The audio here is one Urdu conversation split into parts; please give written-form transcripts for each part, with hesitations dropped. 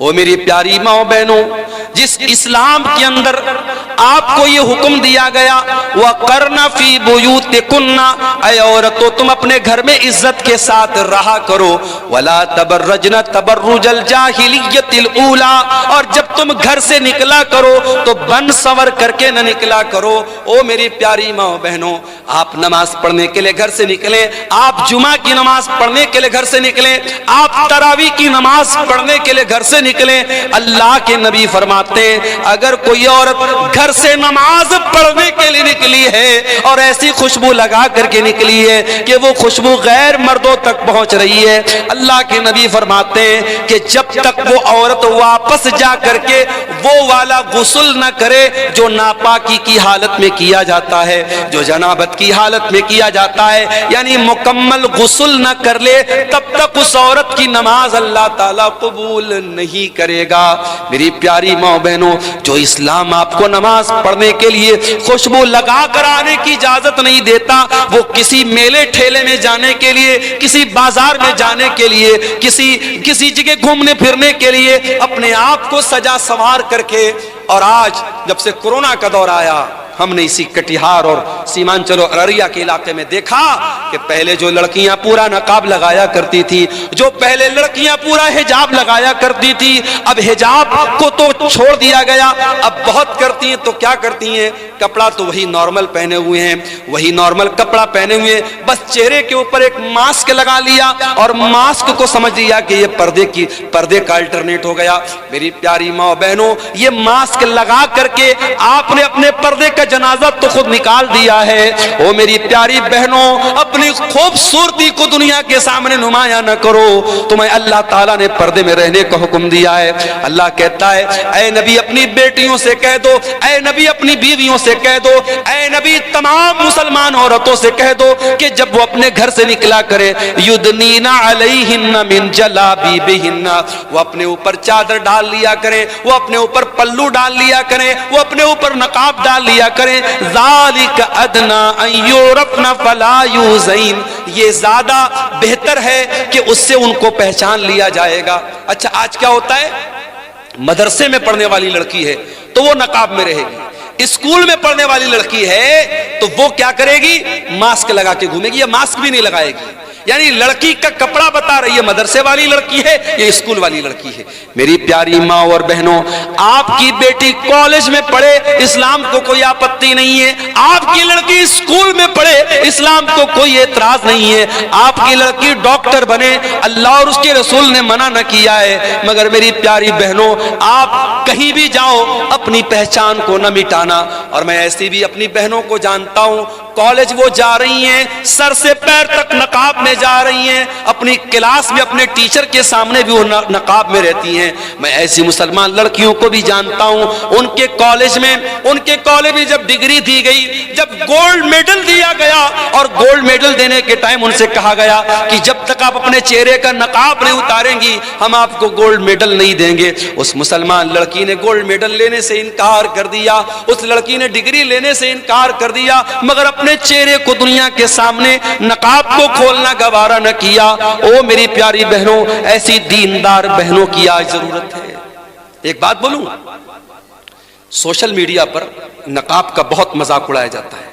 او میری پیاری ماں بہنوں، جس اسلام کے اندر آپ کو یہ حکم دیا گیا وَقَرْنَ فِي بُيُوتِكُنَّ، اے عورتوں تم اپنے گھر میں عزت کے ساتھ رہا کرو، وَلَا تَبَرَّجْنَ تَبَرُّجَ الْجَاهِلِيَّةِ الْأُولَى، اور جب تم گھر سے نکلا کرو تو بن سور کر کے نہ نکلا کرو۔ او میری پیاری ماں بہنوں، آپ نماز پڑھنے کے لیے گھر سے نکلیں، آپ جمعہ کی نماز پڑھنے کے لیے گھر سے نکلیں، آپ تراویح کی نماز پڑھنے کے لیے گھر سے نکلیں، اللہ کے نبی فرماتے ہیں اگر کوئی عورت گھر سے نماز پڑھنے کے لیے نکلی ہے اور ایسی خوشبو لگا کر کے نکلی ہے کہ وہ خوشبو غیر مردوں تک پہنچ رہی ہے، اللہ کے نبی فرماتے ہیں کہ جب تک وہ عورت واپس جا کر کے وہ والا غسل نہ کرے جو ناپاکی کی حالت میں کیا جاتا ہے، جو جنابت کی حالت میں کیا جاتا ہے، یعنی مکمل غسل نہ کر لے، تب تک اس عورت کی نماز اللہ تعالیٰ قبول نہیں کرے گا۔ میری پیاری ماں بہنوں، جو اسلام آپ کو نماز پڑھنے کے لیے خوشبو لگا کر آنے کی اجازت نہیں دیتا، وہ کسی میلے ٹھیلے میں جانے کے لیے، کسی بازار میں جانے کے لیے، کسی جگہ گھومنے پھرنے کے لیے اپنے آپ کو سجا سنوار کر کے، اور آج جب سے کورونا کا دور آیا ہم نے اسی کٹیہار اور سیمانچل اور ارریہ کے علاقے میں دیکھا کہ پہلے جو لڑکیاں پورا نقاب لگایا کرتی تھی، جو پہلے لڑکیاں پورا حجاب لگایا کرتی تھی، اب حجاب کو تو چھوڑ دیا گیا، اب بہت کرتی ہیں تو کیا کرتی ہیں، کپڑا تو وہی نارمل پہنے ہوئے ہیں، وہی نارمل کپڑا پہنے ہوئے ہیں، بس چہرے کے اوپر ایک ماسک لگا لیا اور ماسک کو سمجھ لیا کہ یہ پردے کا الٹرنیٹ ہو گیا۔ میری پیاری ماں بہنوں، یہ ماسک لگا کر کے آپ نے اپنے پردے کا جنازہ تو خود نکال دیا ہے۔ او میری پیاری بہنوں، اپنی خوبصورتی کو دنیا کے سامنے نمایاں نہ کرو، تمہیں اللہ تعالیٰ نے پردے میں رہنے کا حکم دیا ہے۔ اللہ کہتا ہے اے نبی اپنی بیٹیوں سے کہہ دو، اے نبی اپنی بیویوں سے کہہ دو، اے نبی تمام مسلمان عورتوں سے کہہ دو کہ جب وہ اپنے گھر سے نکلا کرے یدنین علیہن من جلابیبہن، وہ اپنے اوپر چادر ڈال لیا کریں، وہ اپنے اوپر پلو ڈال لیا کریں، وہ اپنے اوپر نقاب ڈال لیا کریں، ذالک ادنا ان یعرفن فلا یؤذین، یہ زیادہ بہتر ہے کہ اس سے ان کو پہچان لیا جائے گا۔ اچھا آج کیا ہوتا ہے، مدرسے میں پڑھنے والی لڑکی ہے تو وہ نقاب میں رہے گی، اسکول میں پڑھنے والی لڑکی ہے تو وہ کیا کرے گی، ماسک لگا کے گھومے گی یا ماسک بھی نہیں لگائے گی، یعنی لڑکی کا کپڑا بتا رہی ہے مدرسے والی لڑکی ہے یا اسکول والی لڑکی ہے۔ میری پیاری ماں اور بہنوں، آپ کی بیٹی کالج میں پڑھے اسلام کو کوئی آپتی نہیں ہے، آپ کی لڑکی اسکول میں پڑھے اسلام کو کوئی اعتراض نہیں ہے، آپ کی لڑکی ڈاکٹر بنے اللہ اور اس کے رسول نے منع نہ کیا ہے، مگر میری پیاری بہنوں آپ کہیں بھی جاؤ اپنی پہچان کو نہ مٹانا۔ اور میں ایسی بھی اپنی بہنوں کو جانتا ہوں، کالج وہ جا رہی ہیں سر سے پیر تک نقاب میں جا رہی ہیں، اپنی کلاس میں اپنے ٹیچر کے سامنے بھی وہ نقاب میں رہتی ہیں۔ میں ایسی مسلمان لڑکیوں کو بھی جانتا ہوں، ان کے کالج میں جب ڈگری دی گئی، جب گولڈ میڈل دیا گیا اور گولڈ میڈل دینے کے ٹائم ان سے کہا گیا کہ جب تک آپ اپنے چہرے کا نقاب نہیں اتاریں گی ہم آپ کو گولڈ میڈل نہیں دیں گے۔ اس مسلمان لڑکی نے گولڈ میڈل لینے سے انکار کر دیا، اس لڑکی نے ڈگری لینے سے انکار کر دیا، مگر اپنے چہرے کو دنیا کے سامنے نقاب کو کھولنا گوارا نہ کیا۔ او میری پیاری بہنوں، ایسی دیندار بہنوں کی آج ضرورت ہے۔ ایک بات بولوں، سوشل میڈیا پر نقاب کا بہت مذاق اڑایا جاتا ہے،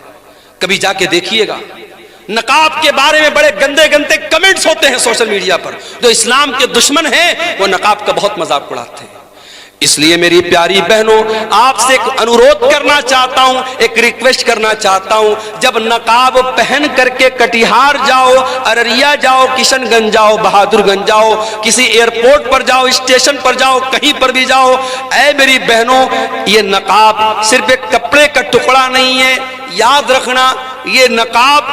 کبھی جا کے دیکھیے گا نقاب کے بارے میں بڑے گندے گندے کمنٹس ہوتے ہیں سوشل میڈیا پر، جو اسلام کے دشمن ہیں وہ نقاب کا بہت مذاق اڑاتے ہیں۔ اس لیے میری پیاری بہنوں آپ سے ایک انورودھ کرنا چاہتا ہوں، ایک ریکویسٹ کرنا چاہتا ہوں، جب نقاب پہن کر کے کٹیہار جاؤ، ارریہ جاؤ، کشن گنج جاؤ، بہادر گنج جاؤ، کسی ایئرپورٹ پر جاؤ، اسٹیشن پر جاؤ، کہیں پر بھی جاؤ، اے میری بہنوں یہ نقاب صرف ایک کپڑے کا ٹکڑا نہیں ہے، یاد رکھنا یہ نقاب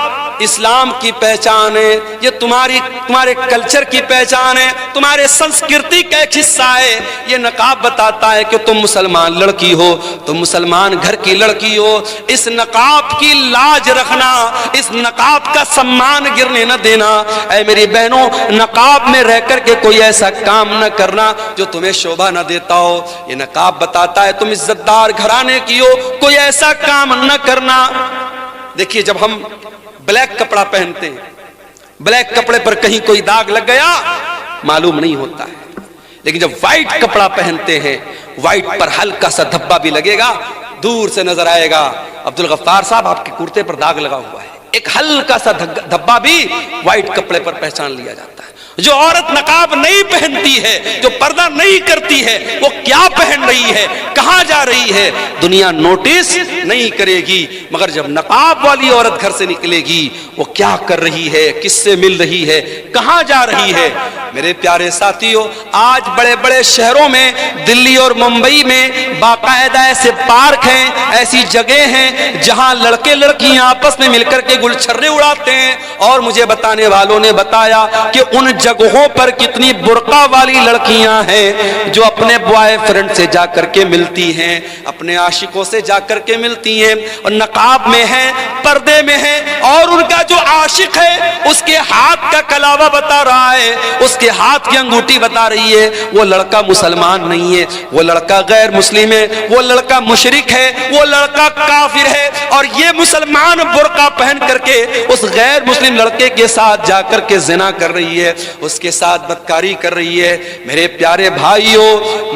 اسلام کی پہچان ہے، یہ تمہارے کلچر کی پہچان ہے، تمہارے سنسکرتی کا ایک حصہ ہے۔ یہ نقاب بتاتا ہے کہ تم مسلمان لڑکی ہو، تم مسلمان گھر کی لڑکی ہو، اس نقاب کی لاج رکھنا، اس نقاب کا سمان گرنے نہ دینا۔ اے میری بہنوں نقاب میں رہ کر کے کوئی ایسا کام نہ کرنا جو تمہیں شوبھا نہ دیتا ہو، یہ نقاب بتاتا ہے تم عزت دار گھرانے کی ہو، کوئی ایسا کام نہ کرنا۔ دیکھیے جب ہم بلیک کپڑا پہنتے ہیں، بلیک کپڑے پر کہیں کوئی داغ لگ گیا معلوم نہیں ہوتا ہے، لیکن جب وائٹ کپڑا پہنتے ہیں وائٹ پر ہلکا سا دھبا بھی لگے گا, دور سے نظر آئے گا عبدالغفار صاحب آپ کے کرتے پر داغ لگا ہوا ہے, ایک ہلکا سا دھبا بھی وائٹ کپڑے پر پہچان لیا جاتا ہے. جو عورت نقاب نہیں پہنتی ہے, جو پردہ نہیں کرتی ہے, وہ کیا پہن رہی ہے, کہاں جا رہی ہے, دنیا نوٹس نہیں کرے گی. مگر جب نقاب والی عورت گھر سے نکلے گی, وہ کیا کر رہی ہے, کس سے مل رہی ہے, کہاں جا رہی ہے. میرے پیارے ساتھیوں, آج بڑے بڑے شہروں میں, دلی اور ممبئی میں باقاعدہ ایسے پارک ہیں, ایسی جگہ ہیں جہاں لڑکے لڑکیاں آپس میں مل کر کے گلچھرے اڑاتے ہیں. اور مجھے بتانے والوں نے بتایا کہ ان جگہوں پر کتنی برقع والی لڑکیاں ہیں جو اپنے بوائے فرینڈ سے جا کر کے ملتی ہیں, اپنے عاشقوں سے جا کر کے ملتی ہیں, اور نقاب میں ہیں, پردے میں ہیں, اور ان کا جو عاشق ہے اس کے ہاتھ کا کلاوہ بتا رہا ہے, اس کے ہاتھ کی انگوٹھی بتا رہی ہے وہ لڑکا مسلمان نہیں ہے, وہ لڑکا غیر مسلم ہے, وہ لڑکا مشرک ہے, وہ لڑکا کافر ہے. اور یہ مسلمان برقع پہن کر کے اس غیر مسلم لڑکے کے ساتھ جا کر کے زنا کر رہی ہے, اس کے ساتھ بدکاری کر رہی ہے. میرے پیارے بھائیوں,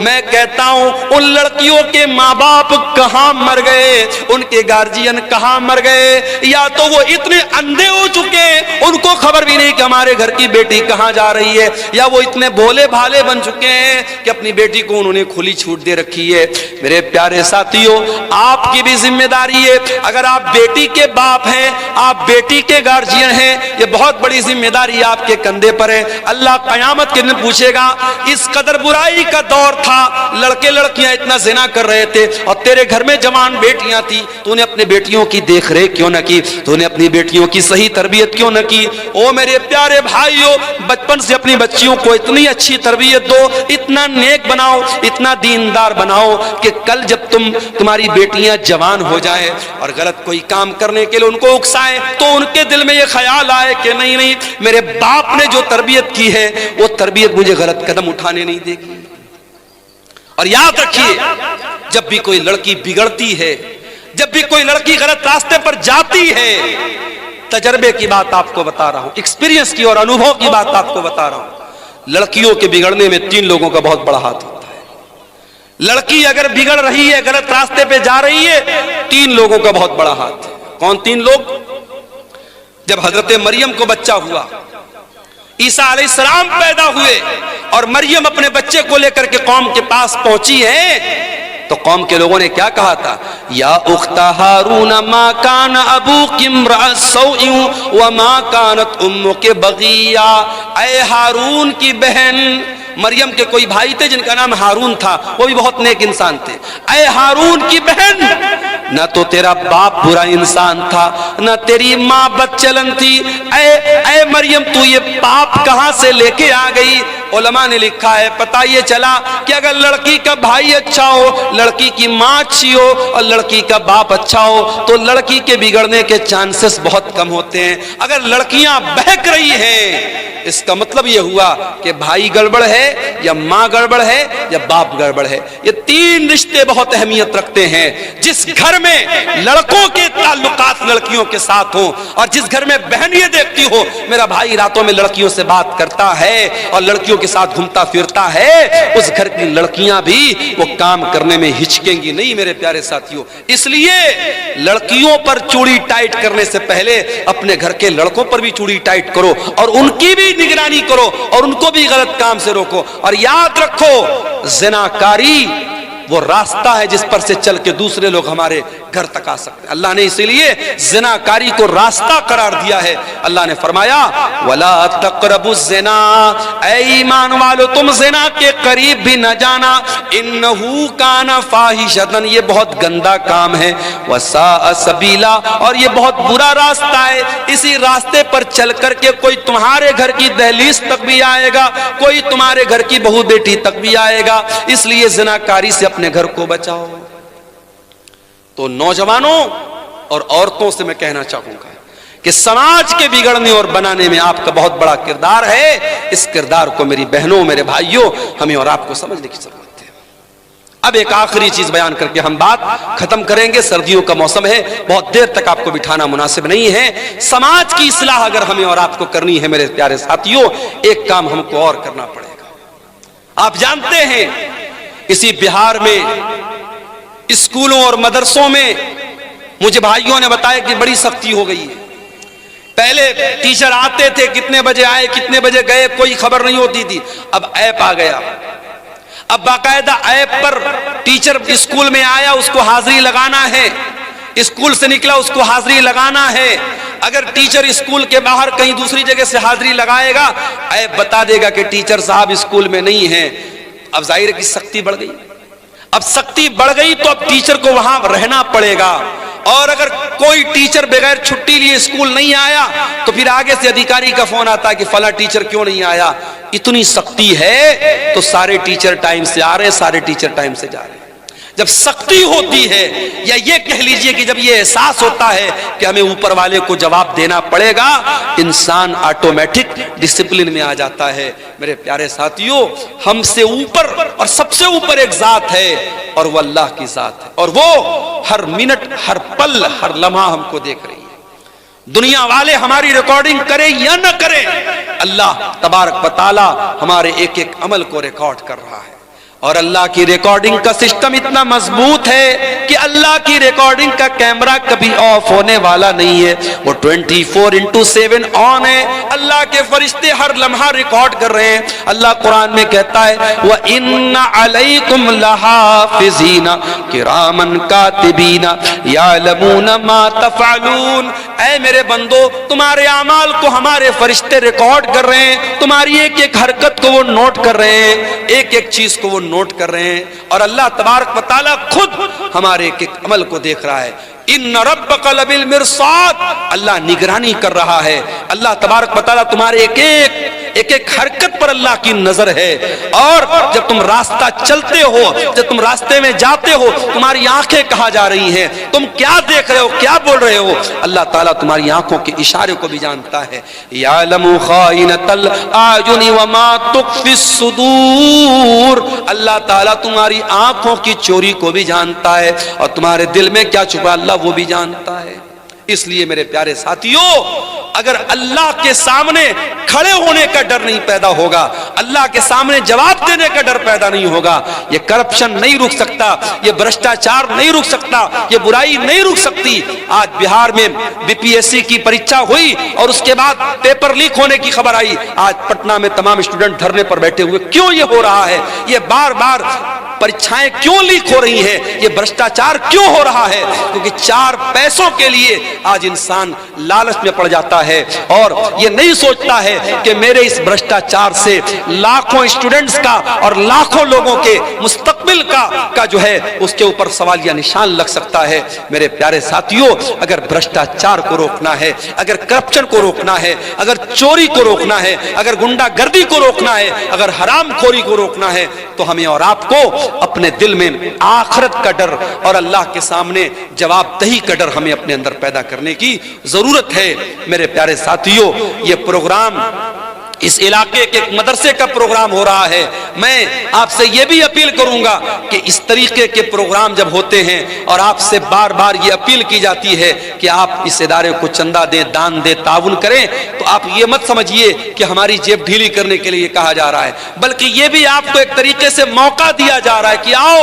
میں کہتا ہوں ان لڑکیوں کے ماں باپ کہاں مر گئے, ان کے گارجین کہاں مر گئے, یا تو وہ اتنے اندھے ہو چکے ان کو خبر بھی نہیں کہ ہمارے گھر کی بیٹی کہاں جا رہی ہے, یا وہ اتنے بھولے بھالے بن چکے ہیں کہ اپنی بیٹی کو انہوں نے کھلی چھوٹ دے رکھی ہے. میرے پیارے ساتھیوں, آپ کی بھی ذمہ داری ہے, اگر آپ بیٹی کے باپ ہیں, آپ بیٹی کے گارجین ہیں, یہ بہت بڑی ذمہ داری آپ کے کندھے پر ہے. اللہ قیامت کے دن پوچھے گا, اس قدر برائی کا دور تھا, لڑکے لڑکیاں اتنا زنا کر رہے تھے, اور تیرے گھر میں جوان بیٹیاں تھی, تو نے اپنے بیٹیوں کی دیکھ ریکھ کیوں نہ کی, تو نے اپنی بیٹیوں کی صحیح تربیت کیوں نہ کی. او میرے پیارے بھائیوں, بچپن سے اپنی بچیوں کو اتنی اچھی تربیت دو, اتنا نیک بناؤ, اتنا دیندار بناؤ کہ کل جب تمہاری بیٹیاں جوان ہو جائیں اور غلط کوئی کام کرنے کے لیے ان کو اکسائیں, تو ان کے دل میں یہ خیال آئے کہ نہیں نہیں, میرے باپ نے جو تربیت کی ہے وہ تربیت مجھے غلط قدم اٹھانے نہیں دے گی. اور یاد رکھیے, جب بھی کوئی لڑکی بگڑتی ہے, جب بھی کوئی لڑکی غلط راستے پر جاتی ہے, تجربے کی بات آپ کو بتا رہا ہوں, ایکسپیرینس کی اور انوبھو کی بات آپ کو بتا رہا ہوں, لڑکیوں کے بگڑنے میں 3 لوگوں کا بہت بڑا ہاتھ ہوتا ہے. لڑکی اگر بگڑ رہی ہے, غلط راستے پہ جا رہی ہے, 3 لوگوں کا بہت بڑا ہاتھ ہے. کون 3 لوگ؟ جب حضرت مریم کو بچہ ہوا, عیسیٰ علیہ السلام پیدا ہوئے, اور مریم اپنے بچے کو لے کر کے قوم کے پاس پہنچی ہے, تو قوم کے لوگوں نے کیا کہا تھا, یا اخت ہارون ما کان ابوک امرأ سوء وما کانت امک بغیہ. اے ہارون کی بہن, مریم کے کوئی بھائی تھے جن کا نام ہارون تھا, وہ بھی بہت نیک انسان تھے. اے ہارون کی بہن, نہ تو تیرا باپ برا انسان تھا, نہ تیری ماں بد چلن تھی. اے مریم, تو یہ پاپ کہاں سے لے کے آ گئی؟ علماء نے لکھا ہے, پتہ یہ چلا کہ اگر لڑکی کا بھائی اچھا ہو, لڑکی کی ماں اچھی ہو, اور لڑکی کا باپ اچھا ہو, تو لڑکی کے بگڑنے کے چانسز بہت کم ہوتے ہیں. اگر لڑکیاں بہک رہی ہیں, اس کا مطلب یہ ہوا کہ بھائی گڑبڑ ہے, یا ماں گڑبڑ ہے, یا باپ گڑبڑ ہے. یہ 3 رشتے بہت اہمیت رکھتے ہیں. جس گھر میں لڑکوں کے تعلقات لڑکیوں کے ساتھ ہوں, اور جس گھر میں بہن یہ دیکھتی ہو میرا بھائی راتوں میں لڑکیوں سے بات کرتا ہے اور لڑکیوں کے ساتھ گھومتا پھرتا ہے, اس گھر کی لڑکیاں بھی وہ کام کرنے میں ہچکیں گی نہیں. میرے پیارے ساتھیوں, اس لیے لڑکیوں پر چوڑی ٹائٹ کرنے سے پہلے اپنے گھر کے لڑکوں پر بھی چوڑی ٹائٹ کرو, اور ان کی بھی نگرانی کرو, اور ان کو بھی غلط کام سے روکو. اور یاد رکھو, زناکاری وہ راستہ ہے جس پر سے چل کے دوسرے لوگ ہمارے گھر تک آ سکتے ہیں. اللہ نے اسی لیے زناکاری کو راستہ قرار دیا ہے. اللہ نے فرمایا وَلَا تَقْرَبُوا الزِّنَا, اے ایمان والو تم زنا کے قریب بھی نہ جانا, اِنَّهُ كَانَ فَاحِشَةً, یہ بہت گندا کام ہے, وَسَاءَ سَبِيلًا, اور یہ بہت برا راستہ ہے. اسی راستے پر چل کر کے کوئی تمہارے گھر کی دہلیز تک بھی آئے گا, کوئی تمہارے گھر کی بہو بیٹی تک بھی آئے گا. اس لیے زناکاری سے اپنے گھر کو بچاؤ. تو نوجوانوں اور عورتوں سے میں کہنا چاہوں گا کہ سماج کے بگڑنے اور بنانے میں آپ کا بہت بڑا کردار ہے. اس کردار کو میری بہنوں, میرے بھائیوں, ہمیں اور آپ کو سمجھنے کی ضرورت ہے. اب ایک آخری چیز بیان کر کے ہم بات ختم کریں گے. سردیوں کا موسم ہے, بہت دیر تک آپ کو بٹھانا مناسب نہیں ہے. سماج کی اصلاح اگر ہمیں اور آپ کو کرنی ہے میرے پیارے ساتھیوں, ایک کام ہم کو اور کرنا پڑے گا. آپ جانتے ہیں اسی بہار میں اسکولوں اور مدرسوں میں مجھے بھائیوں نے بتایا کہ بڑی سختی ہو گئی ہے. پہلے ٹیچر آتے تھے، کتنے بجے آئے کتنے بجے گئے کوئی خبر نہیں ہوتی تھی. اب ایپ آ گیا، اب باقاعدہ ایپ پر ٹیچر اسکول میں آیا اس کو حاضری لگانا ہے، اسکول سے نکلا اس کو حاضری لگانا ہے. اگر ٹیچر اسکول کے باہر کہیں دوسری جگہ سے حاضری لگائے گا، ایپ بتا دے گا کہ ٹیچر صاحب اسکول میں نہیں ہیں. اب ظاہر ہے کہ سختی بڑھ گئی. اب سختی بڑھ گئی تو اب ٹیچر کو وہاں رہنا پڑے گا. اور اگر کوئی ٹیچر بغیر چھٹی لیے اسکول نہیں آیا تو پھر آگے سے ادھیکاری کا فون آتا ہے کہ فلاں ٹیچر کیوں نہیں آیا. اتنی سختی ہے تو سارے ٹیچر ٹائم سے آ رہے ہیں، سارے ٹیچر ٹائم سے جا رہے ہیں. جب سختی ہوتی ہے، یا یہ کہہ لیجئے کہ جب یہ احساس ہوتا ہے کہ ہمیں اوپر والے کو جواب دینا پڑے گا، انسان آٹومیٹک ڈسپلن میں آ جاتا ہے. میرے پیارے ساتھیوں، ہم سے اوپر اور سب سے اوپر ایک ذات ہے اور وہ اللہ کی ذات ہے، اور وہ ہر منٹ ہر پل ہر لمحہ ہم کو دیکھ رہی ہے. دنیا والے ہماری ریکارڈنگ کریں یا نہ کریں، اللہ تبارک و تعالی ہمارے ایک ایک عمل کو ریکارڈ کر رہا ہے. اور اللہ کی ریکارڈنگ کا سسٹم اتنا مضبوط ہے کہ اللہ کی ریکارڈنگ کا کیمرہ کبھی آف ہونے والا نہیں ہے، وہ 24/7 آن ہے. اللہ کے فرشتے ہر لمحہ ریکارڈ کر رہے ہیں. اللہ قرآن میں کہتا ہے وَإِنَّ عَلَيْكُمْ لَحَافِظِينَ كِرَامًا كَاتِبِينَ يَعْلَمُونَ مَا تَفْعَلُونَ. اے میرے بندو، تمہارے اعمال کو ہمارے فرشتے ریکارڈ کر رہے ہیں، تمہاری ایک ایک حرکت کو وہ نوٹ کر رہے ہیں، ایک ایک چیز کو وہ نوٹ کر رہے ہیں. اور اللہ تبارک و تعالیٰ خود ہمارے ایک ایک عمل کو دیکھ رہا ہے. ان ربک لبالمرصاد، اللہ نگرانی کر رہا ہے. اللہ تبارک و تعالیٰ تمہارے ایک ایک حرکت پر اللہ کی نظر ہے. اور جب تم راستہ چلتے ہو، جب تم راستے میں جاتے ہو، تمہاری آنکھیں کہاں جا رہی ہیں، تم کیا دیکھ رہے ہو، کیا بول رہے ہو، اللہ تعالیٰ تمہاری آنکھوں کے اشارے کو بھی جانتا ہے. یعلم خائنۃ الاعین وما تخفی الصدور. اللہ تعالیٰ تمہاری آنکھوں کی چوری کو بھی جانتا ہے اور تمہارے دل میں کیا چھپا اللہ وہ بھی جانتا ہے. اس لیے میرے پیارے ساتھیوں، اگر اللہ کے سامنے کھڑے ہونے کا ڈر نہیں پیدا ہوگا، اللہ کے سامنے جواب دینے کا ڈر پیدا نہیں ہوگا، یہ کرپشن نہیں رک سکتا، یہ بھرشٹاچار نہیں رک سکتا، یہ برائی نہیں رک سکتی. آج بہار میں BPSC کی پریچھا ہوئی اور اس کے بعد پیپر لیک ہونے کی خبر آئی. آج پٹنہ میں تمام اسٹوڈنٹ دھرنے پر بیٹھے ہوئے. کیوں یہ ہو رہا ہے؟ یہ بار بار پریچھائیں کیوں لیک ہو رہی ہیں؟ یہ بھرشٹاچار کیوں ہو رہا ہے؟ کیونکہ 4 پیسوں کے لیے آج انسان لالچ میں پڑ جاتا ہے اور یہ نہیں سوچتا ہے کہ میرے اس بھرشٹاچار سے لاکھوں اسٹوڈنٹس کا اور لاکھوں لوگوں کے مستقبل کا جو ہے اس کے اوپر سوالیہ نشان لگ سکتا ہے. میرے پیارے ساتھیوں، اگر بھرشٹاچار کو روکنا ہے، اگر کرپشن کو روکنا ہے، اگر چوری کو روکنا ہے، اگر گنڈا گردی کو روکنا ہے، اگر حرام خوری کو روکنا ہے، تو ہمیں اور آپ کو اپنے دل میں آخرت کا ڈر اور اللہ کے سامنے جواب دہی کا ڈر ہمیں اپنے اندر پیدا کرنے کی ضرورت ہے. میرے پیارے ساتھیوں، یہ پروگرام اس علاقے کے ایک مدرسے کا پروگرام ہو رہا ہے. میں آپ سے یہ بھی اپیل کروں گا کہ اس طریقے کے پروگرام جب ہوتے ہیں اور آپ سے بار بار یہ اپیل کی جاتی ہے کہ آپ اس ادارے کو چندہ دیں، دان دیں، تعاون کریں، تو آپ یہ مت سمجھیے کہ ہماری جیب ڈھیلی کرنے کے لیے یہ کہا جا رہا ہے، بلکہ یہ بھی آپ کو ایک طریقے سے موقع دیا جا رہا ہے کہ آؤ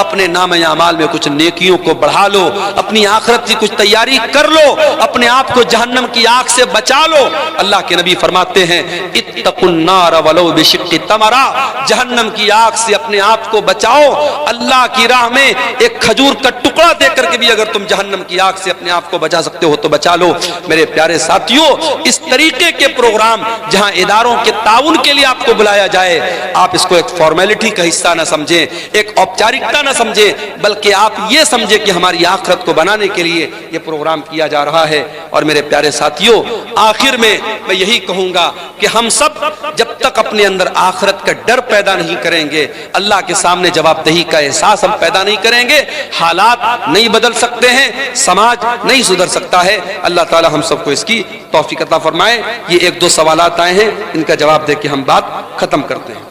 اپنے نام اعمال میں کچھ نیکیوں کو بڑھا لو، اپنی آخرت کی کچھ تیاری کر لو، اپنے آپ کو جہنم کی آگ سے بچا لو. اللہ کے نبی فرماتے ہیں اتقوا النار ولو بشق تمرہ، جہنم کی آگ سے اپنے آپ کو بچاؤ. اللہ کی راہ میں ایک کھجور کا ٹکڑا دے کر کے بھی اگر تم جہنم کی آگ سے اپنے آپ کو بچا سکتے ہو تو بچا لو. میرے پیارے ساتھیوں، اس طریقے کے پروگرام جہاں اداروں کے تعاون کے لیے آپ کو بلایا جائے، آپ اس کو ایک فارمیلٹی کا حصہ نہ سمجھیں، ایک اوپچارکتا نہ سمجھیں، بلکہ آپ یہ سمجھیں کہ ہماری آخرت کو بنانے کے لیے یہ پروگرام کیا جا رہا ہے. اور میرے پیارے ساتھیوں، آخر میں میں یہی کہوں گا کہ ہم سب جب تک اپنے اندر آخرت کا ڈر پیدا نہیں کریں گے، اللہ کے سامنے جواب دہی کا احساس ہم پیدا نہیں کریں گے، حالات نہیں بدل سکتے ہیں، سماج نہیں سدھر سکتا ہے. اللہ تعالی ہم سب کو اس کی توفیق عطا فرمائے. یہ 1-2 سوالات آئے ہیں، ان کا جواب دے کے ہم بات ختم کرتے ہیں.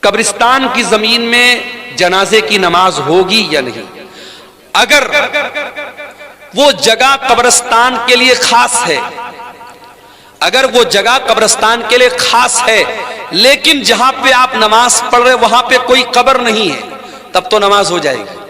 قبرستان کی زمین میں جنازے کی نماز ہوگی یا نہیں؟ اگر وہ جگہ قبرستان کے لیے خاص ہے، اگر وہ جگہ قبرستان کے لیے خاص ہے لیکن جہاں پہ آپ نماز پڑھ رہے وہاں پہ کوئی قبر نہیں ہے تب تو نماز ہو جائے گی.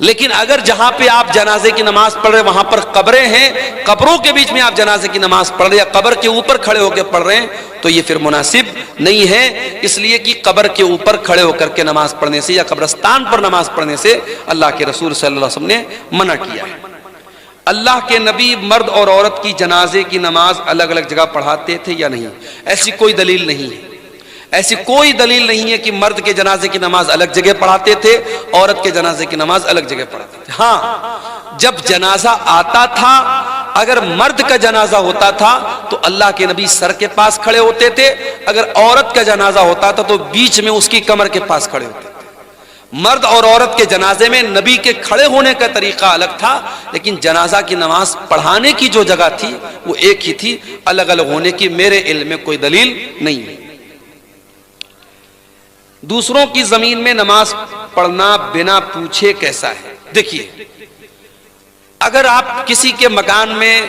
لیکن اگر جہاں پہ آپ جنازے کی نماز پڑھ رہے وہاں پر قبریں ہیں, قبروں کے بیچ میں آپ جنازے کی نماز پڑھ رہے یا قبر کے اوپر کھڑے ہو کے پڑھ رہے ہیں تو یہ پھر مناسب نہیں ہے, اس لیے کہ قبر کے اوپر کھڑے ہو کر کے نماز پڑھنے سے یا قبرستان پر نماز پڑھنے سے اللہ کے رسول صلی اللہ علیہ وسلم نے منع کیا ہے. اللہ کے نبی مرد اور عورت کی جنازے کی نماز الگ الگ جگہ پڑھاتے تھے یا نہیں؟ ایسی کوئی دلیل نہیں ہے, ایسی کوئی دلیل نہیں ہے کہ مرد کے جنازے کی نماز الگ جگہ پڑھاتے تھے, عورت کے جنازے کی نماز الگ جگہ پڑھاتے تھے. ہاں جب جنازہ آتا تھا, اگر مرد کا جنازہ ہوتا تھا تو اللہ کے نبی سر کے پاس کھڑے ہوتے تھے, اگر عورت کا جنازہ ہوتا تھا تو بیچ میں اس کی کمر کے پاس کھڑے ہوتے تھے. مرد اور عورت کے جنازے میں نبی کے کھڑے ہونے کا طریقہ الگ تھا, لیکن جنازہ کی نماز پڑھانے کی جو جگہ تھی وہ ایک ہی تھی, الگ الگ ہونے کی میرے علم میں کوئی دلیل نہیں ہے. دوسروں کی زمین میں نماز پڑھنا بنا پوچھے کیسا ہے؟ دیکھیے, اگر آپ کسی کے مکان میں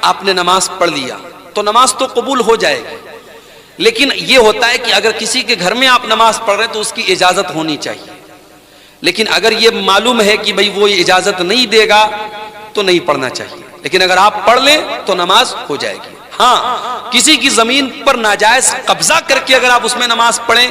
آپ نے نماز پڑھ لیا تو نماز تو قبول ہو جائے گی, لیکن یہ ہوتا ہے کہ اگر کسی کے گھر میں آپ نماز پڑھ رہے ہیں تو اس کی اجازت ہونی چاہیے. لیکن اگر یہ معلوم ہے کہ بھئی وہ اجازت نہیں دے گا تو نہیں پڑھنا چاہیے, لیکن اگر آپ پڑھ لیں تو نماز ہو جائے گی. ہاں کسی کی زمین پر ناجائز قبضہ کر کے اگر آپ اس میں نماز پڑھیں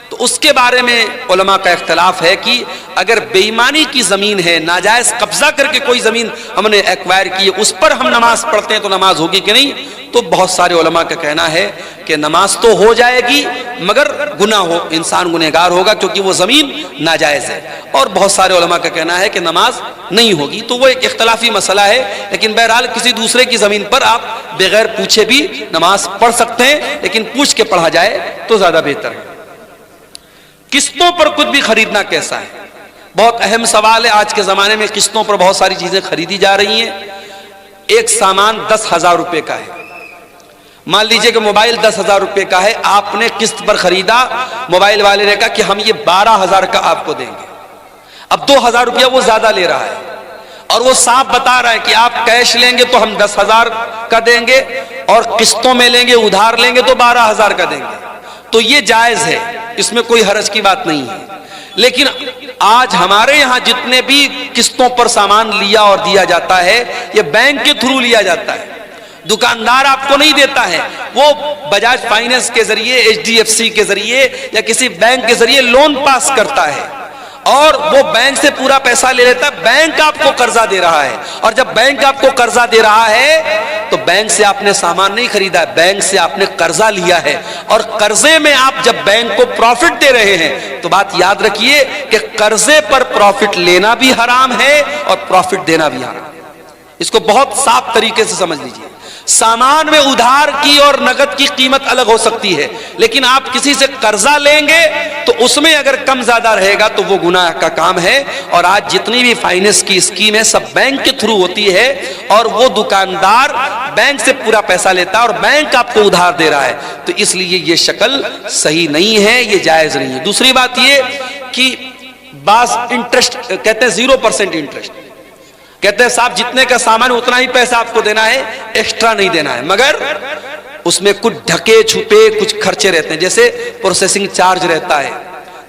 تو اس کے بارے میں علماء کا اختلاف ہے کہ اگر بے ایمانی کی زمین ہے, ناجائز قبضہ کر کے کوئی زمین ہم نے ایکوائر کی ہے, اس پر ہم نماز پڑھتے ہیں تو نماز ہوگی کہ نہیں؟ تو بہت سارے علماء کا کہنا ہے کہ نماز تو ہو جائے گی مگر گناہ ہو, انسان گنہگار ہوگا کیونکہ وہ زمین ناجائز ہے. اور بہت سارے علماء کا کہنا ہے کہ نماز نہیں ہوگی. تو وہ ایک اختلافی مسئلہ ہے, لیکن بہرحال کسی دوسرے کی زمین پر آپ بغیر پوچھے بھی نماز پڑھ سکتے ہیں, لیکن پوچھ کے پڑھا جائے تو زیادہ بہتر ہے. قسطوں پر کچھ بھی خریدنا کیسا ہے؟ بہت اہم سوال ہے. آج کے زمانے میں قسطوں پر بہت ساری چیزیں خریدی جا رہی ہیں. ایک سامان 10,000 روپے کا ہے, مان لیجئے کہ موبائل 10,000 روپے کا ہے, آپ نے قسط پر خریدا, موبائل والے نے کہا کہ ہم یہ 12,000 کا آپ کو دیں گے. اب 2,000 روپیہ وہ زیادہ لے رہا ہے اور وہ صاف بتا رہا ہے کہ آپ کیش لیں گے تو ہم 10,000 کا دیں گے اور قسطوں میں لیں گے, ادھار لیں گے تو 12,000 کا دیں گے. تو یہ جائز ہے, اس میں کوئی حرج کی بات نہیں ہے. لیکن آج ہمارے یہاں جتنے بھی قسطوں پر سامان لیا اور دیا جاتا ہے یہ بینک کے تھرو لیا جاتا ہے. دکاندار آپ کو نہیں دیتا ہے, وہ بجاج فائنانس کے ذریعے, HDFC کے ذریعے یا کسی بینک کے ذریعے لون پاس کرتا ہے اور وہ بینک سے پورا پیسہ لے لیتا ہے. بینک آپ کو قرضہ دے رہا ہے, اور جب بینک آپ کو قرضہ دے رہا ہے تو بینک سے آپ نے سامان نہیں خریدا ہے, بینک سے آپ نے قرضہ لیا ہے. اور قرضے میں آپ جب بینک کو پروفٹ دے رہے ہیں تو بات یاد رکھیے کہ قرضے پر پروفٹ لینا بھی حرام ہے اور پروفٹ دینا بھی حرام ہے. اس کو بہت صاف طریقے سے سمجھ لیجیے. سامان میں ادھار کی اور نقد کی قیمت الگ ہو سکتی ہے, لیکن آپ کسی سے قرضہ لیں گے تو اس میں اگر کم زیادہ رہے گا تو وہ گناہ کا کام ہے. اور آج جتنی بھی فائنانس کی اسکیم ہے سب بینک کے تھرو ہوتی ہے اور وہ دکاندار بینک سے پورا پیسہ لیتا ہے اور بینک آپ کو ادھار دے رہا ہے. تو اس لیے یہ شکل صحیح نہیں ہے, یہ جائز نہیں ہے. دوسری بات یہ کہ بعض انٹرسٹ کہتے ہیں 0% انٹرسٹ, کہتے ہیں صاحب جتنے کا سامان اتنا ہی پیسہ آپ کو دینا ہے, ایکسٹرا نہیں دینا ہے. مگر اس میں کچھ ڈھکے چھپے کچھ خرچے رہتے ہیں, جیسے پروسیسنگ چارج رہتا ہے.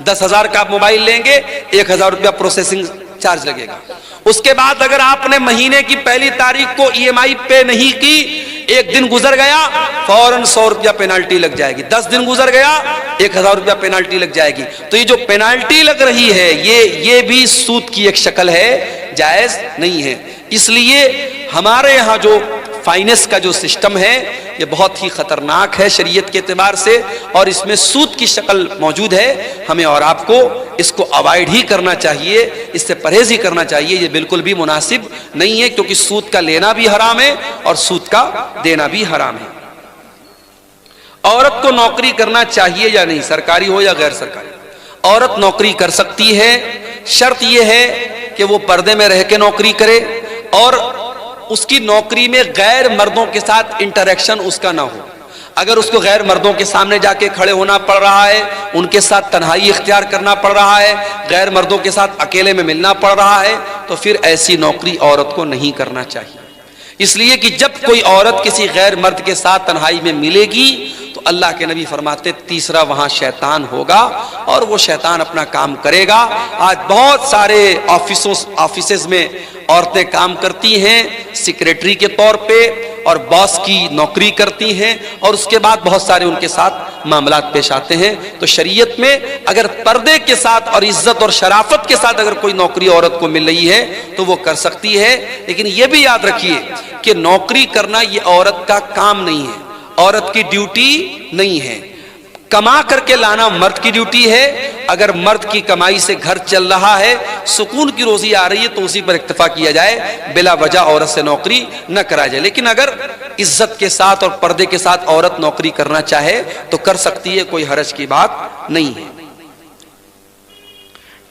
10,000 کا آپ موبائل لیں گے, 1,000 روپیہ پروسیسنگ چارج لگے گا. اس کے بعد اگر آپ نے مہینے کی پہلی تاریخ کو EMI پے نہیں کی, ایک دن گزر گیا فوراً 100 روپیہ پینالٹی لگ جائے گی. 10 دن گزر گیا 1,000 روپیہ پینالٹی لگ جائے گی. تو یہ جو پینالٹی لگ رہی ہے یہ بھی سود کی ایک شکل ہے, جائز نہیں ہے. اس لیے ہمارے یہاں جو فائنانس کا جو سسٹم ہے یہ بہت ہی خطرناک ہے شریعت کے اعتبار سے, اور اس میں سود کی شکل موجود ہے. ہمیں اور آپ کو اس کو اوائڈ ہی کرنا چاہیے, اس سے پرہیز ہی کرنا چاہیے. یہ بالکل بھی مناسب نہیں ہے, کیونکہ سود کا لینا بھی حرام ہے اور سود کا دینا بھی حرام ہے. عورت کو نوکری کرنا چاہیے یا نہیں, سرکاری ہو یا غیر سرکاری؟ عورت نوکری کر سکتی ہے, شرط یہ ہے کہ وہ پردے میں رہ کے نوکری کرے اور اس کی نوکری میں غیر مردوں کے ساتھ انٹریکشن اس کا نہ ہو. اگر اس کو غیر مردوں کے سامنے جا کے کھڑے ہونا پڑ رہا ہے, ان کے ساتھ تنہائی اختیار کرنا پڑ رہا ہے, غیر مردوں کے ساتھ اکیلے میں ملنا پڑ رہا ہے, تو پھر ایسی نوکری عورت کو نہیں کرنا چاہیے. اس لیے کہ جب کوئی عورت کسی غیر مرد کے ساتھ تنہائی میں ملے گی تو تو اللہ کے نبی فرماتے تیسرا وہاں شیطان ہوگا اور وہ شیطان اپنا کام کرے گا۔ آج بہت سارے آفیسز میں عورتیں کام کرتی ہیں سیکریٹری کے طور پہ اور باس کی نوکری کرتی ہیں، اور اس کے بعد بہت سارے ان کے ساتھ معاملات پیش آتے ہیں۔ تو شریعت میں اگر پردے کے ساتھ اور عزت اور شرافت کے ساتھ اگر کوئی نوکری عورت کو مل رہی ہے تو وہ کر سکتی ہے، لیکن یہ بھی یاد رکھیے کہ نوکری کرنا یہ عورت کا کام نہیں ہے، عورت کی ڈیوٹی نہیں ہے۔ کما کر کے لانا مرد کی ڈیوٹی ہے۔ اگر مرد کی کمائی سے گھر چل رہا ہے، سکون کی روزی آ رہی ہے، تو اسی پر اکتفا کیا جائے، بلا وجہ عورت سے نوکری نہ کرایا جائے۔ لیکن اگر عزت کے ساتھ اور پردے کے ساتھ عورت نوکری کرنا چاہے تو کر سکتی ہے، کوئی حرج کی بات نہیں ہے۔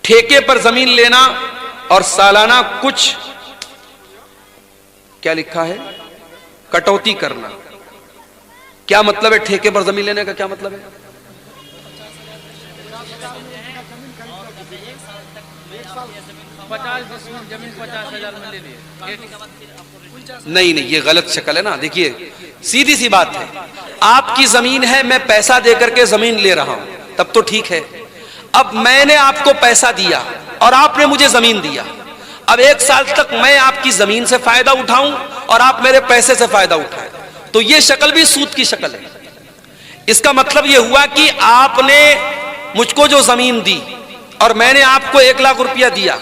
ٹھیکے پر زمین لینا اور سالانہ کچھ کیا لکھا ہے کٹوتی کرنا، کیا مطلب ہے؟ ٹھیکے پر زمین لینے کا کیا مطلب ہے؟ نہیں نہیں، یہ غلط شکل ہے نا۔ دیکھیے سیدھی سی بات ہے، آپ کی زمین ہے، میں پیسہ دے کر کے زمین لے رہا ہوں، تب تو ٹھیک ہے۔ اب میں نے آپ کو پیسہ دیا اور آپ نے مجھے زمین دیا، اب 1 سال تک میں آپ کی زمین سے فائدہ اٹھاؤں اور آپ میرے پیسے سے فائدہ اٹھائیں، تو یہ شکل بھی سود کی شکل ہے۔ اس کا مطلب یہ ہوا کہ آپ نے مجھ کو جو زمین دی اور میں نے آپ کو 1 لاکھ روپیہ دیا،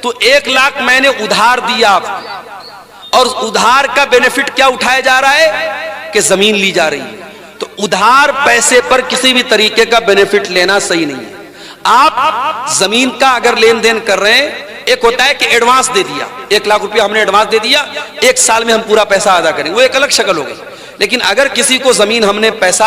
تو 1 لاکھ میں نے ادھار دیا آپ کو، اور ادھار کا بینیفٹ کیا اٹھایا جا رہا ہے کہ زمین لی جا رہی ہے۔ تو ادھار پیسے پر کسی بھی طریقے کا بینیفٹ لینا صحیح نہیں ہے۔ آپ زمین کا اگر لین دین کر رہے ہیں، ایک ہوتا ہے کہ ایڈوانس دے دیا، 1 لاکھ روپیہ ہم نے ایڈوانس دے دیا، 1 سال میں ہم پورا پیسہ ادا کریں، وہ ایک الگ شکل ہوگی۔ لیکن اگر کسی کو زمین ہم نے پیسہ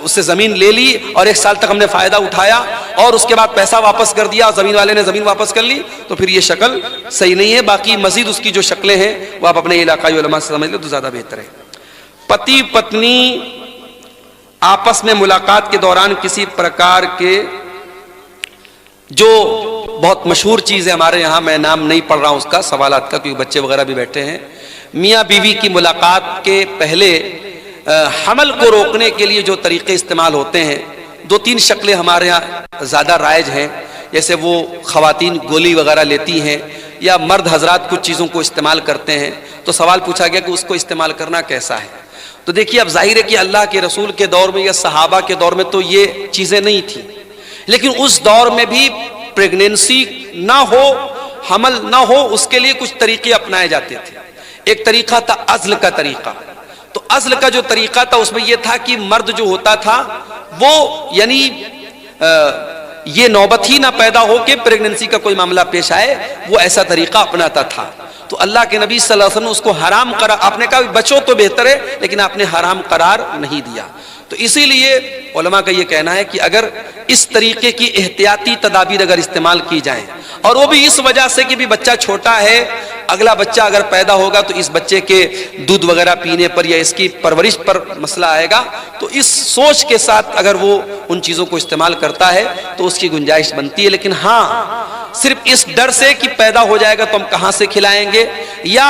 اس سے زمین لے لی اور 1 سال تک ہم نے فائدہ اٹھایا اور اس کے بعد پیسہ واپس کر دیا، زمین والے نے زمین واپس کر لی، تو پھر یہ شکل صحیح نہیں ہے۔ باقی مزید اس کی جو شکلیں ہیں وہ آپ اپنے علاقائی علماء سے سمجھ لیں تو زیادہ بہتر ہے۔ پتی پتنی آپس میں ملاقات کے دوران کسی پرکار کے، جو بہت مشہور چیز ہے ہمارے یہاں، میں نام نہیں پڑھ رہا ہوں اس کا، سوالات کا، کیونکہ بچے وغیرہ بھی بیٹھے ہیں، میاں بیوی کی ملاقات کے پہلے حمل کو روکنے کے لیے جو طریقے استعمال ہوتے ہیں، 2-3 شکلیں ہمارے یہاں زیادہ رائج ہیں۔ جیسے وہ خواتین گولی وغیرہ لیتی ہیں یا مرد حضرات کچھ چیزوں کو استعمال کرتے ہیں، تو سوال پوچھا گیا کہ اس کو استعمال کرنا کیسا ہے؟ تو دیکھیے اب ظاہر ہے کہ اللہ کے رسول کے دور میں یا صحابہ کے دور میں تو یہ چیزیں نہیں تھیں، لیکن اس دور میں بھی پریگنینسی نہ ہو، حمل نہ ہو، اس کے لیے کچھ طریقے اپنائے جاتے تھے۔ ایک طریقہ تھا عزل کا طریقہ۔ تو عزل کا جو طریقہ تھا اس میں یہ تھا کہ مرد جو ہوتا تھا وہ یعنی یہ نوبت ہی نہ پیدا ہو کہ پریگننسی کا کوئی معاملہ پیش آئے، وہ ایسا طریقہ اپناتا تھا۔ تو اللہ کے نبی صلی اللہ علیہ وسلم نے اس کو حرام قرار، آپ نے کہا بچو تو بہتر ہے، لیکن آپ نے حرام قرار نہیں دیا۔ تو اسی لیے علماء کا یہ کہنا ہے کہ اگر اس طریقے کی احتیاطی تدابیر اگر استعمال کی جائیں، اور وہ بھی اس وجہ سے کہ بھی بچہ چھوٹا ہے، اگلا بچہ اگر پیدا ہوگا تو اس بچے کے دودھ وغیرہ پینے پر یا اس کی پرورش پر مسئلہ آئے گا، تو اس سوچ کے ساتھ اگر وہ ان چیزوں کو استعمال کرتا ہے تو اس کی گنجائش بنتی ہے۔ لیکن ہاں صرف اس ڈر سے کہ پیدا ہو جائے گا تو ہم کہاں سے کھلائیں گے، یا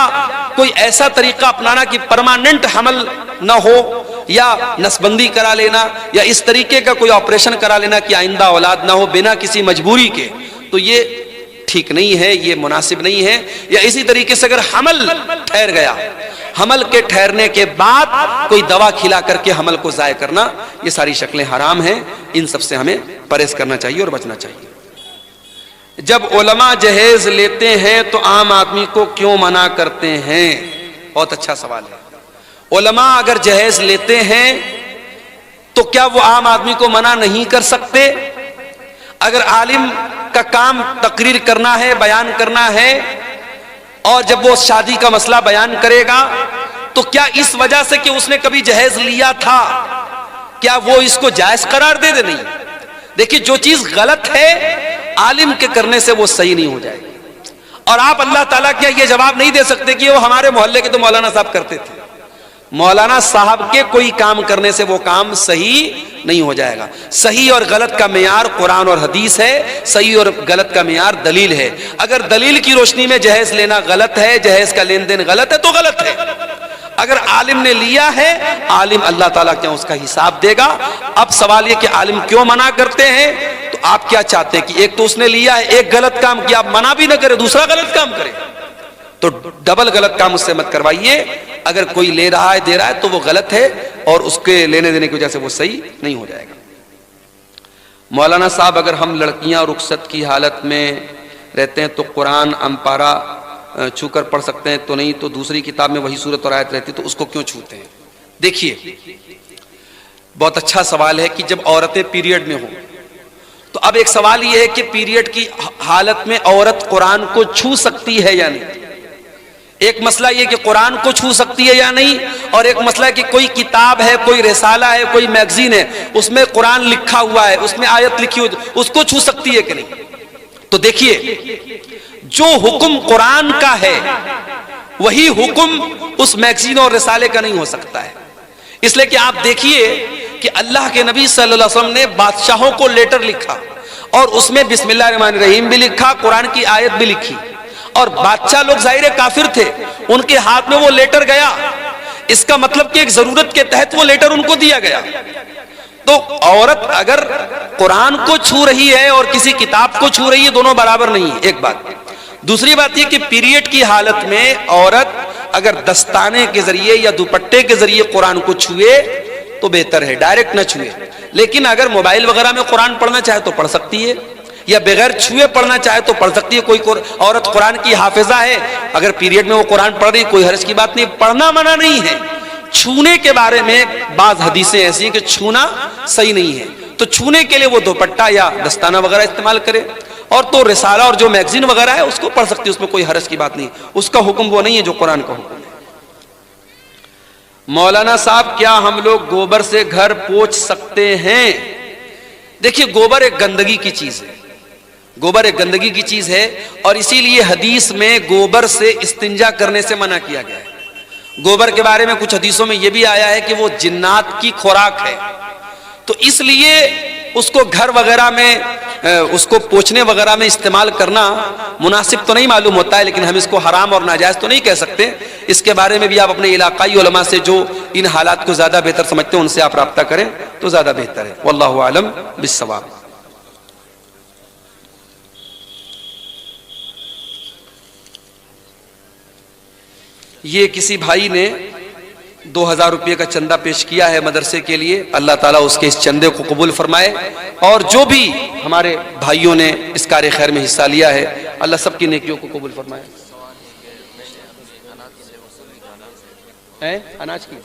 کوئی ایسا طریقہ اپنانا کہ پرماننٹ حمل نہ ہو، یا نسبندی کرا لینا، یا اس طریقے کا کوئی آپریشن کرا لینا کہ آئندہ اولاد نہ ہو بنا کسی مجبوری کے، تو یہ ٹھیک نہیں ہے، یہ مناسب نہیں ہے۔ یا اسی طریقے سے اگر حمل ٹھہر گیا، حمل کے ٹھہرنے کے بعد کوئی دوا کھلا کر کے حمل کو ضائع کرنا، یہ ساری شکلیں حرام ہیں، ان سب سے ہمیں پرہیز کرنا چاہیے اور بچنا چاہیے۔ جب علماء جہیز لیتے ہیں تو عام آدمی کو کیوں منع کرتے ہیں؟ بہت اچھا سوال ہے۔ علماء اگر جہیز لیتے ہیں تو کیا وہ عام آدمی کو منع نہیں کر سکتے؟ اگر عالم کا کام تقریر کرنا ہے، بیان کرنا ہے، اور جب وہ شادی کا مسئلہ بیان کرے گا تو کیا اس وجہ سے کہ اس نے کبھی جہیز لیا تھا کیا وہ اس کو جائز قرار دے دے؟ نہیں۔ دیکھیے جو چیز غلط ہے عالم کے کرنے سے وہ صحیح نہیں ہو جائے گی، اور آپ اللہ تعالیٰ کیا یہ جواب نہیں دے سکتے کہ وہ ہمارے محلے کے تو مولانا صاحب کرتے تھے۔ مولانا صاحب کے کوئی کام کرنے سے وہ کام صحیح نہیں ہو جائے گا۔ صحیح اور غلط کا معیار قرآن اور حدیث ہے، صحیح اور غلط کا معیار دلیل ہے۔ اگر دلیل کی روشنی میں جہیز لینا غلط ہے، جہیز کا لین دین غلط ہے تو غلط ہے۔ اگر عالم نے لیا ہے، عالم اللہ تعالیٰ کیا اس کا حساب دے گا۔ اب سوال یہ کہ عالم کیوں منع کرتے ہیں؟ تو آپ کیا چاہتے ہیں کہ ایک تو اس نے لیا ہے، ایک غلط کام کیا، منع بھی نہ کرے، دوسرا غلط کام کرے؟ تو ڈبل غلط کام اس سے مت کروائیے۔ اگر کوئی لے رہا ہے، دے رہا ہے، تو وہ غلط ہے اور اس کے لینے دینے کی وجہ سے وہ صحیح نہیں ہو جائے گا۔ مولانا صاحب، اگر ہم لڑکیاں رخصت کی حالت میں رہتے ہیں تو قرآن امپارہ چھو کر پڑھ سکتے ہیں؟ تو نہیں، تو دوسری کتاب میں وہی صورت اور آیت رہتی تو اس کو کیوں چھوتے ہیں؟ دیکھیے، بہت اچھا سوال ہے کہ جب عورتیں پیریڈ میں ہوں تو اب ایک سوال یہ ہے کہ پیریڈ کی حالت میں عورت قرآن کو چھو سکتی ہے یا نہیں؟ ایک مسئلہ یہ کہ قرآن کو چھو سکتی ہے یا نہیں، اور ایک مسئلہ ہے کہ کوئی کتاب ہے، کوئی رسالہ ہے، کوئی میگزین ہے، اس میں قرآن لکھا ہوا ہے، اس میں آیت لکھی ہوئی، اس کو چھو سکتی ہے کہ نہیں؟ تو دیکھیے، جو حکم قرآن کا ہے وہی حکم اس میگزین اور رسالے کا نہیں ہو سکتا ہے۔ اس لیے کہ آپ دیکھیے کہ اللہ کے نبی صلی اللہ علیہ وسلم نے بادشاہوں کو لیٹر لکھا اور اس میں بسم اللہ الرحمن الرحیم بھی لکھا، قرآن کی آیت بھی لکھی، اور بادشاہ لوگ ظاہر کافر تھے، ان کے ہاتھ میں وہ لیٹر گیا، اس کا مطلب کہ ایک ضرورت کے تحت وہ لیٹر ان کو دیا گیا۔ تو عورت اگر قرآن کو چھو رہی ہے اور کسی کتاب کو چھو رہی ہے، دونوں برابر نہیں ہے، ایک بات۔ دوسری بات یہ کہ پیریڈ کی حالت میں عورت اگر دستانے کے ذریعے یا دوپٹے کے ذریعے قرآن کو چھوئے تو بہتر ہے، ڈائریکٹ نہ چھوئے۔ لیکن اگر موبائل وغیرہ میں قرآن پڑھنا چاہے تو پڑھ سکتی ہے، یا بغیر چھوئے پڑھنا چاہے تو پڑھ سکتی ہے۔ کوئی عورت قرآن کی حافظہ ہے، اگر پیریڈ میں وہ قرآن پڑھ رہی، کوئی حرج کی بات نہیں، پڑھنا منع نہیں ہے۔ چھونے کے بارے میں بعض حدیثیں ایسی ہیں کہ چھونا صحیح نہیں ہے، تو چھونے کے لیے وہ دوپٹہ یا دستانہ وغیرہ استعمال کرے، اور تو رسالہ اور جو میگزین وغیرہ ہے اس کو پڑھ سکتی ہے، اس میں کوئی حرج کی بات نہیں، اس کا حکم وہ نہیں ہے جو قرآن کا حکم ہے۔ مولانا صاحب، کیا ہم لوگ گوبر سے گھر پوچھ سکتے ہیں؟ دیکھیے، گوبر ایک گندگی کی چیز ہے، گوبر ایک گندگی کی چیز ہے، اور اسی لیے حدیث میں گوبر سے استنجا کرنے سے منع کیا گیا ہے۔ گوبر کے بارے میں کچھ حدیثوں میں یہ بھی آیا ہے کہ وہ جنات کی خوراک ہے، تو اس لیے اس کو گھر وغیرہ میں، اس کو پوچھنے وغیرہ میں استعمال کرنا مناسب تو نہیں معلوم ہوتا ہے، لیکن ہم اس کو حرام اور ناجائز تو نہیں کہہ سکتے۔ اس کے بارے میں بھی آپ اپنے علاقائی علماء سے جو ان حالات کو زیادہ بہتر سمجھتے ہیں ان سے آپ رابطہ کریں تو زیادہ بہتر ہے۔ واللہ اعلم بالصواب۔ یہ کسی بھائی نے 2000 روپے کا چندہ پیش کیا ہے مدرسے کے لیے، اللہ تعالیٰ اس کے اس چندے کو قبول فرمائے، اور جو بھی ہمارے بھائیوں نے اس کار خیر میں حصہ لیا ہے اللہ سب کی نیکیوں کو قبول فرمائے۔ اناج کی